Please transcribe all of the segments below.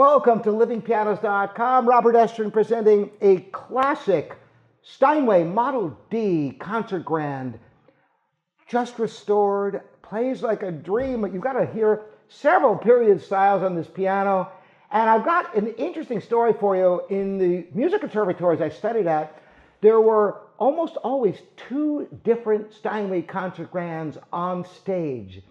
Welcome to livingpianos.com. Robert Estrin presenting a classic Steinway Model D Concert Grand. Just restored, plays like a dream. You've got to hear several period styles on this piano. And I've got an interesting story for you. In the music conservatories I studied at, there were almost always two different Steinway Concert Grands on stage.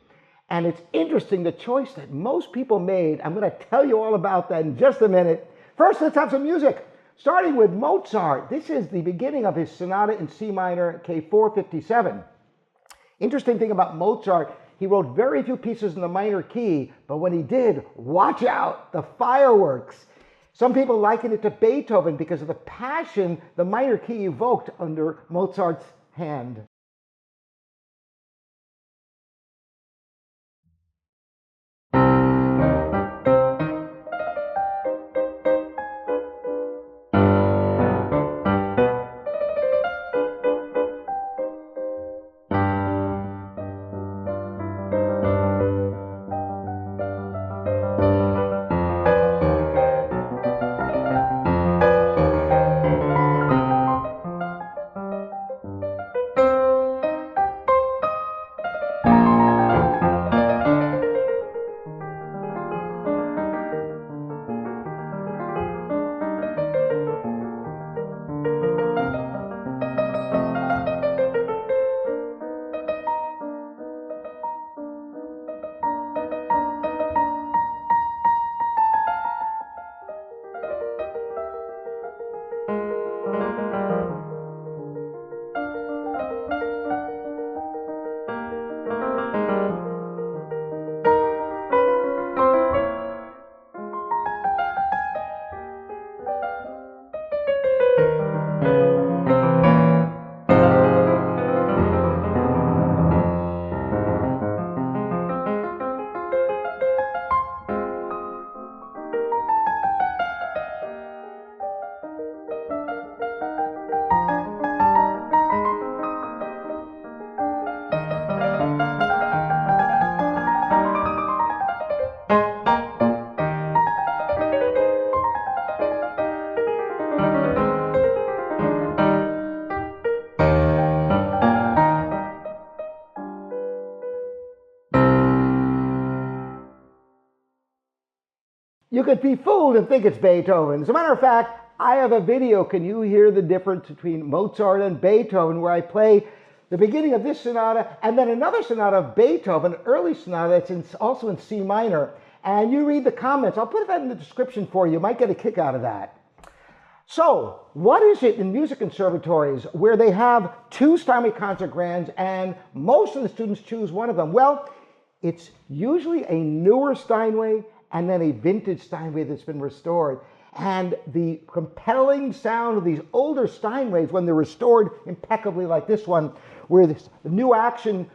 And it's interesting, the choice that most people made. I'm going to tell you all about that in just a minute. First, let's have some music, starting with Mozart. This is the beginning of his sonata in C minor, K457. Interesting thing about Mozart, he wrote very few pieces in the minor key, but when he did, watch out, the fireworks. Some people liken it to Beethoven because of the passion the minor key evoked under Mozart's hand. You could be fooled and think it's Beethoven. As a matter of fact, I have a video, Can You Hear the Difference Between Mozart and Beethoven, where I play the beginning of this sonata and then another sonata of Beethoven, an early sonata that's also in C minor. And you read the comments. I'll put that in the description for you. You might get a kick out of that. So, what is it in music conservatories where they have two Steinway concert grands and most of the students choose one of them? Well, it's usually a newer Steinway and then a vintage Steinway that's been restored. And the compelling sound of these older Steinways, when they're restored impeccably like this one, where this new action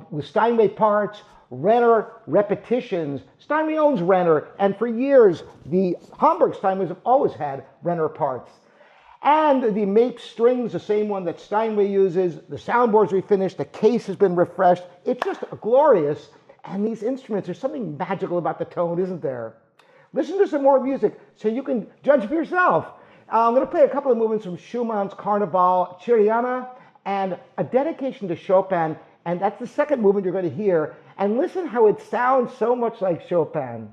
with Steinway parts, Renner repetitions. Steinway owns Renner, and for years, the Hamburg Steinways have always had Renner parts. And the Mapes strings, the same one that Steinway uses, the soundboard's refinished, the case has been refreshed. It's just glorious. And these instruments, there's something magical about the tone, isn't there? Listen to some more music so you can judge for yourself. I'm going to play a couple of movements from Schumann's Carnival Cyriana and a dedication to Chopin, and that's the second movement you're going to hear. And listen how it sounds so much like Chopin.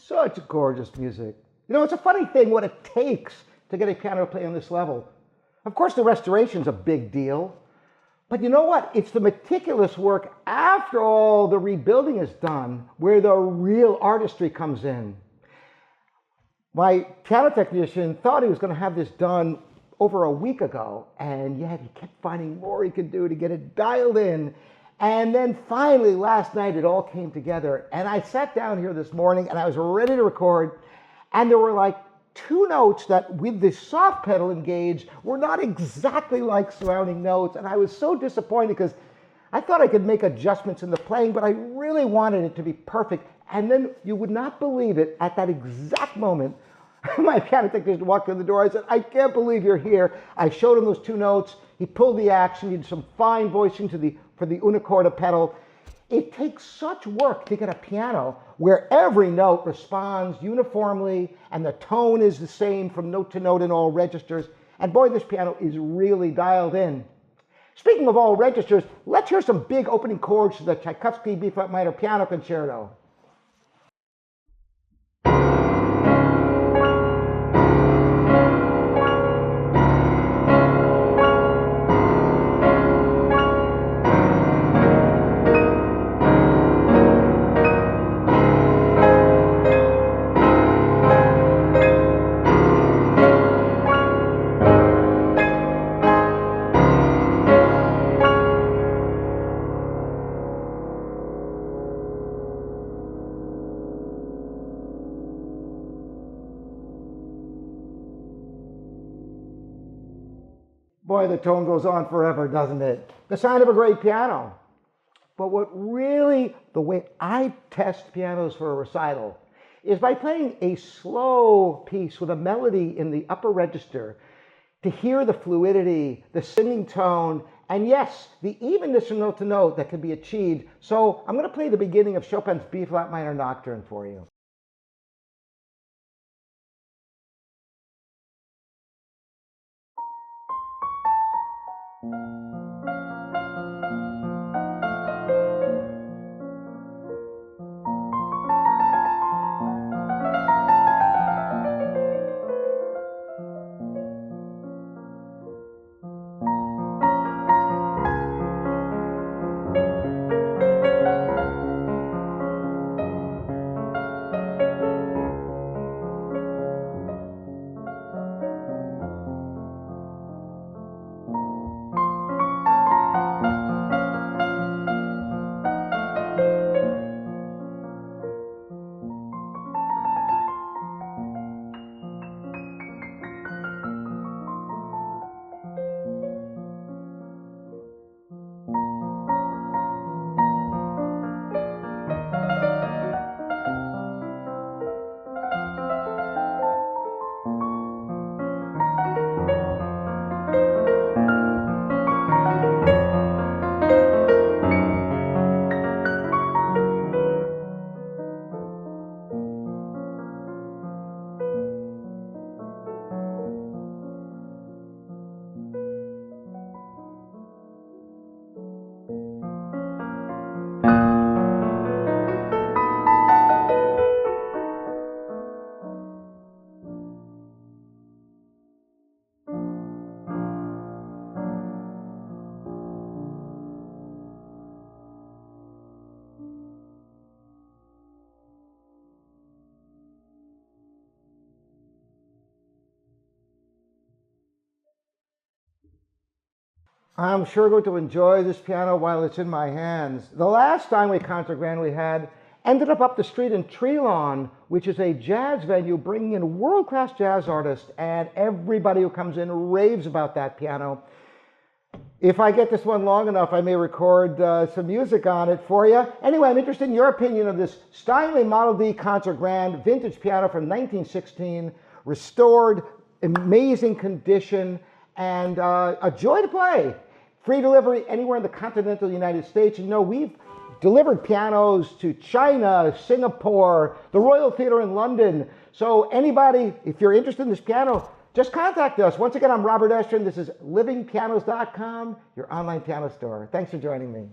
Such gorgeous music. You know, it's a funny thing what it takes to get a piano to play on this level. Of course, the restoration's a big deal. But you know what? It's the meticulous work after all the rebuilding is done where the real artistry comes in. My piano technician thought he was going to have this done over a week ago, and yet he kept finding more he could do to get it dialed in. And then finally, last night, it all came together. And I sat down here this morning, and I was ready to record, and there were like 2 notes that, with the soft pedal engaged, were not exactly like surrounding notes. And I was so disappointed because I thought I could make adjustments in the playing, but I really wanted it to be perfect. And then you would not believe it, at that exact moment, my piano technician walked in the door. I said, "I can't believe you're here." I showed him those 2 notes. He pulled the action. He did some fine voicing for the unicorda pedal. It takes such work to get a piano where every note responds uniformly and the tone is the same from note to note in all registers. And boy, this piano is really dialed in. Speaking of all registers, let's hear some big opening chords to the Tchaikovsky B-flat minor piano concerto. Boy, the tone goes on forever, doesn't it? The sign of a great piano. But what really, the way I test pianos for a recital is by playing a slow piece with a melody in the upper register to hear the fluidity, the singing tone, and yes, the evenness from note to note that can be achieved. So I'm going to play the beginning of Chopin's B-flat minor nocturne for you. I'm sure going to enjoy this piano while it's in my hands. The last Steinway concert grand we had ended up the street in Trelawn, which is a jazz venue bringing in world-class jazz artists, and everybody who comes in raves about that piano. If I get this one long enough, I may record some music on it for you. Anyway, I'm interested in your opinion of this Steinway Model D Concert Grand vintage piano from 1916, restored, amazing condition, and a joy to play. Free delivery anywhere in the continental United States. You know, we've delivered pianos to China, Singapore, the Royal Theatre in London. So anybody, if you're interested in this piano, just contact us. Once again, I'm Robert Estrin. This is livingpianos.com, your online piano store. Thanks for joining me.